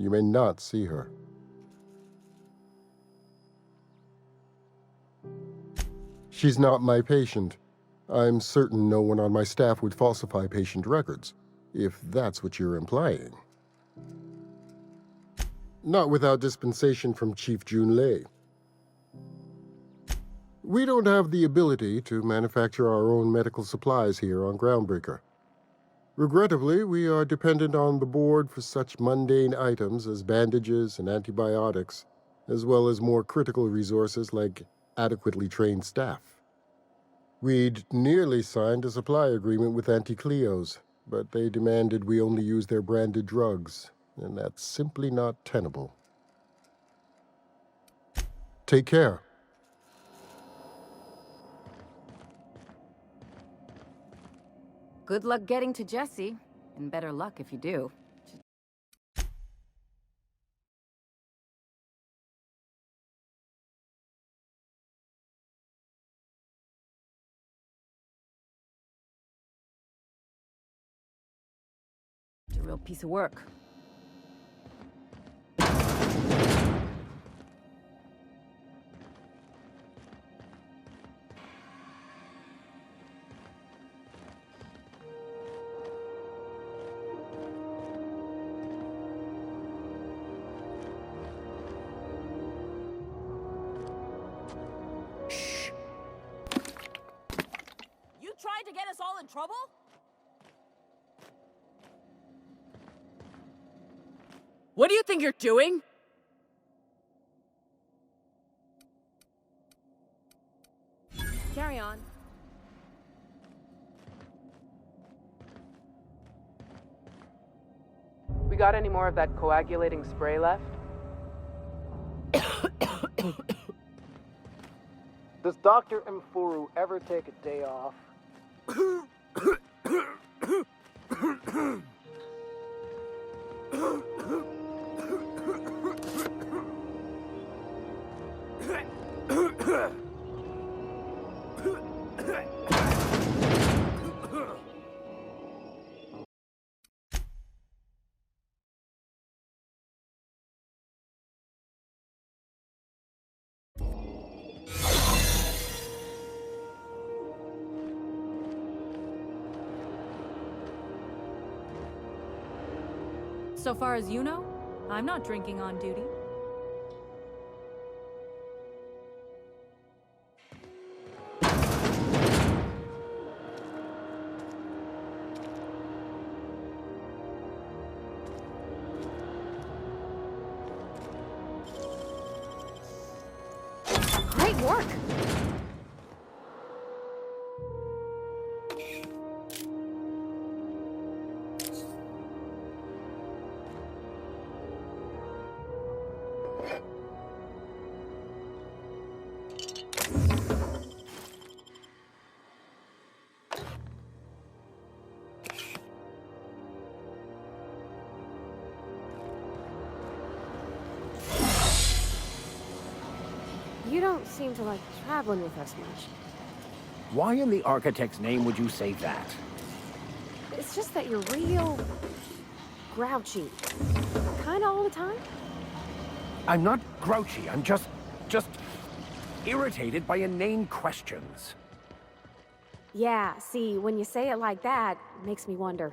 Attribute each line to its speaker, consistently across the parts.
Speaker 1: You may not see her. She's not my patient. I'm certain no one on my staff would falsify patient records, if that's what you're implying. Not without dispensation from Chief Junlei. We don't have the ability to manufacture our own medical supplies here on Groundbreaker. Regrettably, we are dependent on the board for such mundane items as bandages and antibiotics, as well as more critical resources like adequately trained staff. We'd nearly signed a supply agreement with Anti-Cleos, but they demanded we only use their branded drugs, and that's simply not tenable. Take care.
Speaker 2: Good luck getting to Jesse, and better luck if you do. It's a real piece of work.
Speaker 3: Trying to get us all in trouble? What do you think you're doing?
Speaker 2: Carry on.
Speaker 4: We got any more of that coagulating spray left?
Speaker 5: Does Dr. Mfuru ever take a day off?
Speaker 6: So far as you know, I'm not drinking on duty.
Speaker 2: Great work! You don't seem to like traveling with us much.
Speaker 7: Why in the architect's name would you say that?
Speaker 2: It's just that you're real grouchy. Kinda all the time.
Speaker 7: I'm not grouchy, I'm just irritated by inane questions.
Speaker 2: Yeah, see, when you say it like that, it makes me wonder.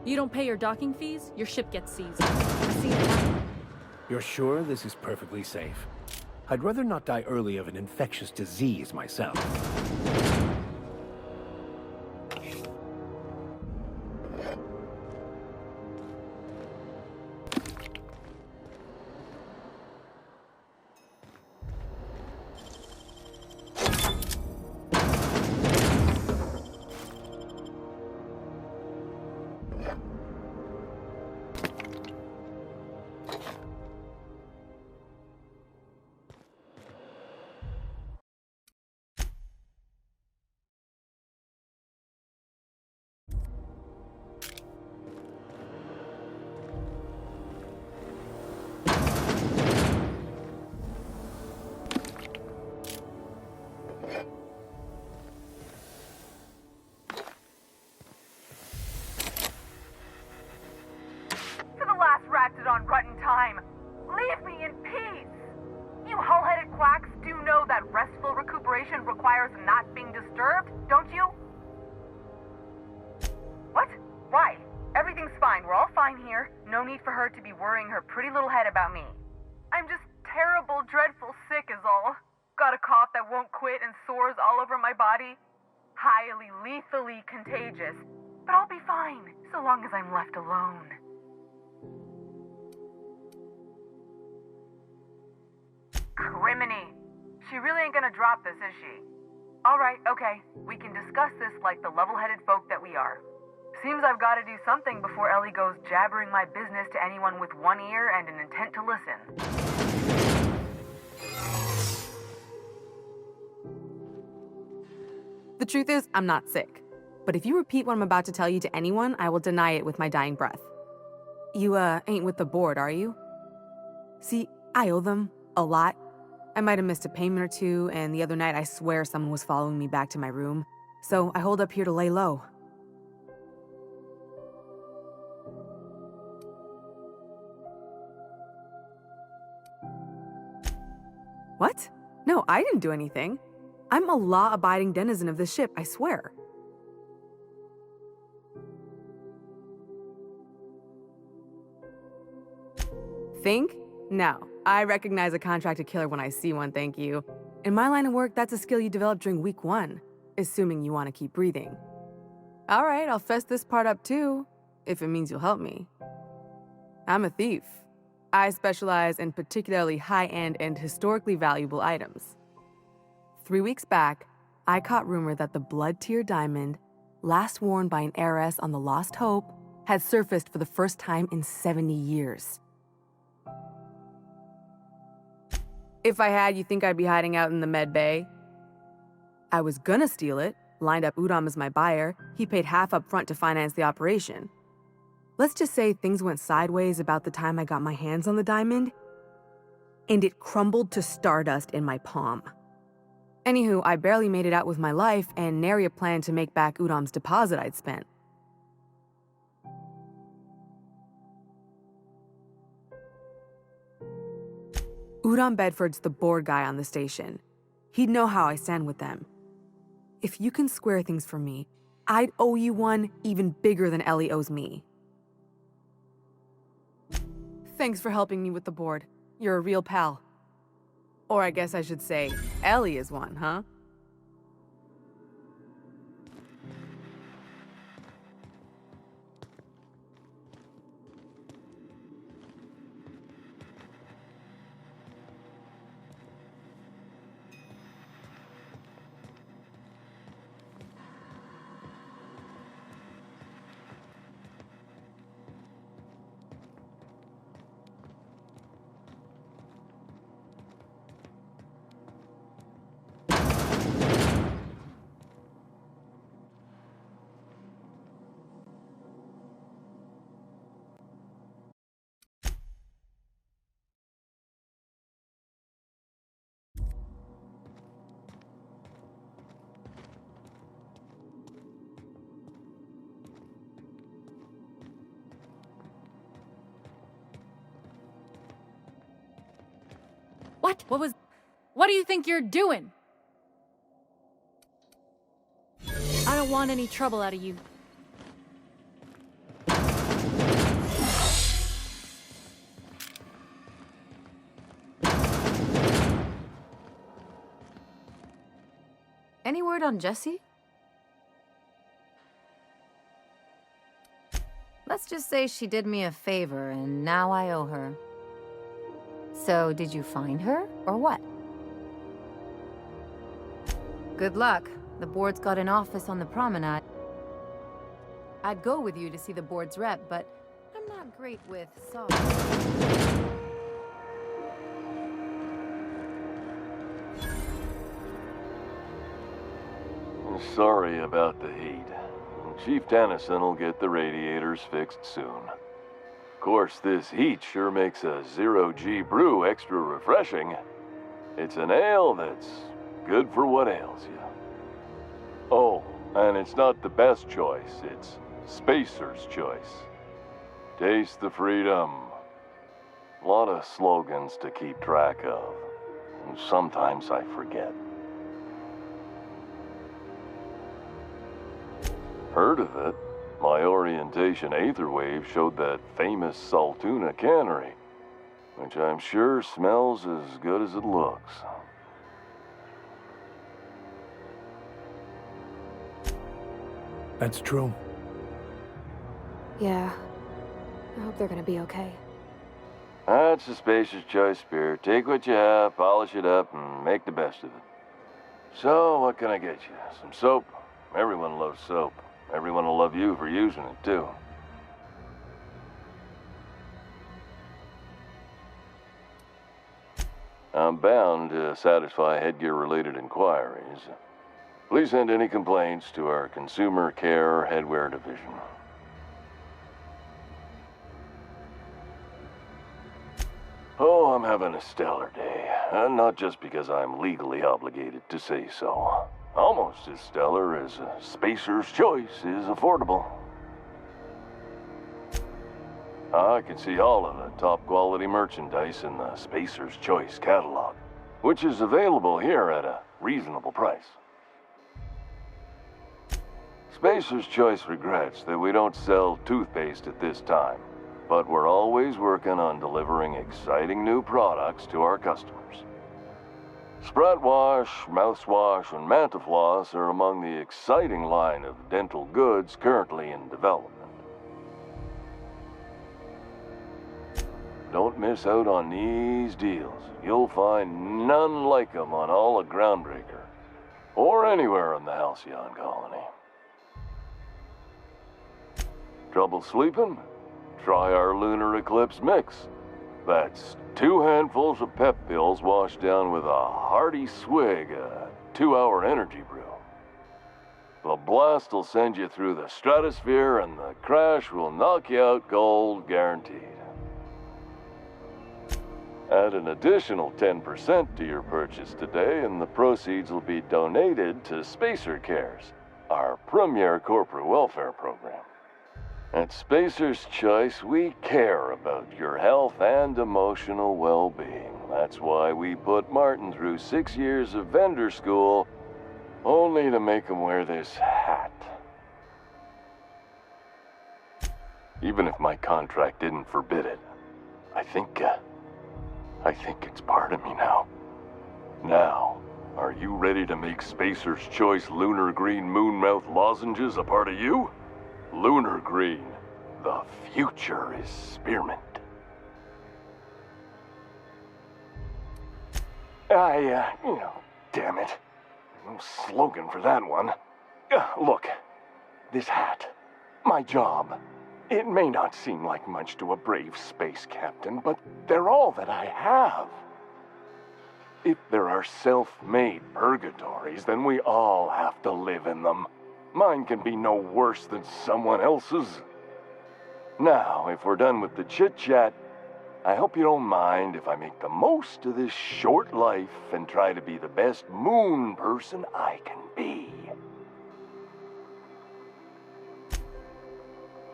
Speaker 6: You don't pay your docking fees, your ship gets seized. I see it happen.
Speaker 7: You're sure this is perfectly safe? I'd rather not die early of an infectious disease myself.
Speaker 8: On rotten time. Leave me in peace. You hull-headed quacks do know that restful recuperation requires not being disturbed, don't you? What? Why? Everything's fine. We're all fine here. No need for her to be worrying her pretty little head about me. I'm just terrible, dreadful sick is all. Got a cough that won't quit and sores all over my body. Highly, lethally contagious. But I'll be fine, so long as I'm left alone. Criminy. She really ain't gonna drop this, is she? Alright, okay. We can discuss this like the level-headed folk that we are. Seems I've gotta do something before Ellie goes jabbering my business to anyone with one ear and an intent to listen.
Speaker 9: The truth is, I'm not sick. But if you repeat what I'm about to tell you to anyone, I will deny it with my dying breath. You, ain't with the board, are you? See, I owe them a lot. I might have missed a payment or two, and the other night I swear someone was following me back to my room. So I hold up here to lay low. What? No, I didn't do anything. I'm a law-abiding denizen of this ship, I swear. Think? No. I recognize a contracted killer when I see one, thank you. In my line of work, that's a skill you develop during week 1, assuming you want to keep breathing. All right, I'll fess this part up too, if it means you'll help me. I'm a thief. I specialize in particularly high-end and historically valuable items. 3 weeks back, I caught rumor that the Blood Tier diamond, last worn by an heiress on the Lost Hope, had surfaced for the first time in 70 years. If I had, you think I'd be hiding out in the med bay? I was gonna steal it, lined up Udom as my buyer. He paid half up front to finance the operation. Let's just say things went sideways about the time I got my hands on the diamond, and it crumbled to stardust in my palm. Anywho, I barely made it out with my life, and nary a plan to make back Udom's deposit I'd spent. Udom Bedford's the board guy on the station. He'd know how I stand with them. If you can square things for me, I'd owe you one even bigger than Ellie owes me. Thanks for helping me with the board. You're a real pal. Or I guess I should say, Ellie is one, huh?
Speaker 6: What? What do you think you're doing? I don't want any trouble out of you.
Speaker 2: Any word on Jessie? Let's just say she did me a favor, and now I owe her. So, did you find her, or what? Good luck. The board's got an office on the promenade. I'd go with you to see the board's rep, but I'm not great with saws.
Speaker 10: Sorry about the heat. Chief Tennyson will get the radiators fixed soon. Of course, this heat sure makes a zero-G brew extra refreshing. It's an ale that's good for what ails you. Oh, and it's not the best choice, it's Spacer's Choice. Taste the freedom. A lot of slogans to keep track of. Sometimes I forget. Heard of it? My orientation Aetherwave showed that famous Saltuna cannery, which I'm sure smells as good as it looks.
Speaker 7: That's true.
Speaker 2: Yeah. I hope they're gonna be okay.
Speaker 10: That's a Spacer's Choice beer. Take what you have, polish it up, and make the best of it. So, what can I get you? Some soap? Everyone loves soap. Everyone will love you for using it, too. I'm bound to satisfy headgear-related inquiries. Please send any complaints to our Consumer Care Headwear Division. Oh, I'm having a stellar day. Not just because I'm legally obligated to say so. Almost as stellar as Spacer's Choice is affordable. I can see all of the top-quality merchandise in the Spacer's Choice catalog, which is available here at a reasonable price. Spacer's Choice regrets that we don't sell toothpaste at this time, but we're always working on delivering exciting new products to our customers. Sprout Wash, Mouthwash, and Mantafloss are among the exciting line of dental goods currently in development. Don't miss out on these deals. You'll find none like them on all of Groundbreaker, or anywhere in the Halcyon Colony. Trouble sleeping? Try our Lunar Eclipse Mix. That's 2 handfuls of pep pills washed down with a hearty swig of 2-hour energy brew. The blast will send you through the stratosphere, and the crash will knock you out cold, guaranteed. Add an additional 10% to your purchase today, and the proceeds will be donated to Spacer Cares, our premier corporate welfare program. At Spacer's Choice, we care about your health and emotional well-being. That's why we put Martin through 6 years of vendor school, only to make him wear this hat. Even if my contract didn't forbid it, I think it's part of me now. Now, are you ready to make Spacer's Choice Lunar Green Moonmouth lozenges a part of you? Lunar Green. The future is spearmint. Damn it. No slogan for that one. Look, this hat, my job. It may not seem like much to a brave space captain, but they're all that I have. If there are self-made purgatories, then we all have to live in them. Mine can be no worse than someone else's. Now, if we're done with the chit-chat, I hope you don't mind if I make the most of this short life and try to be the best moon person I can be.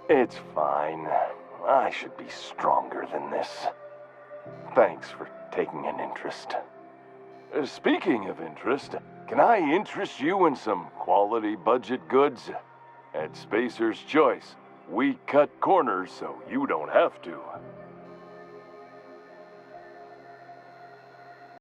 Speaker 10: It's fine. I should be stronger than this. Thanks for taking an interest. Speaking of interest, can I interest you in some quality budget goods? At Spacer's Choice, we cut corners so you don't have to.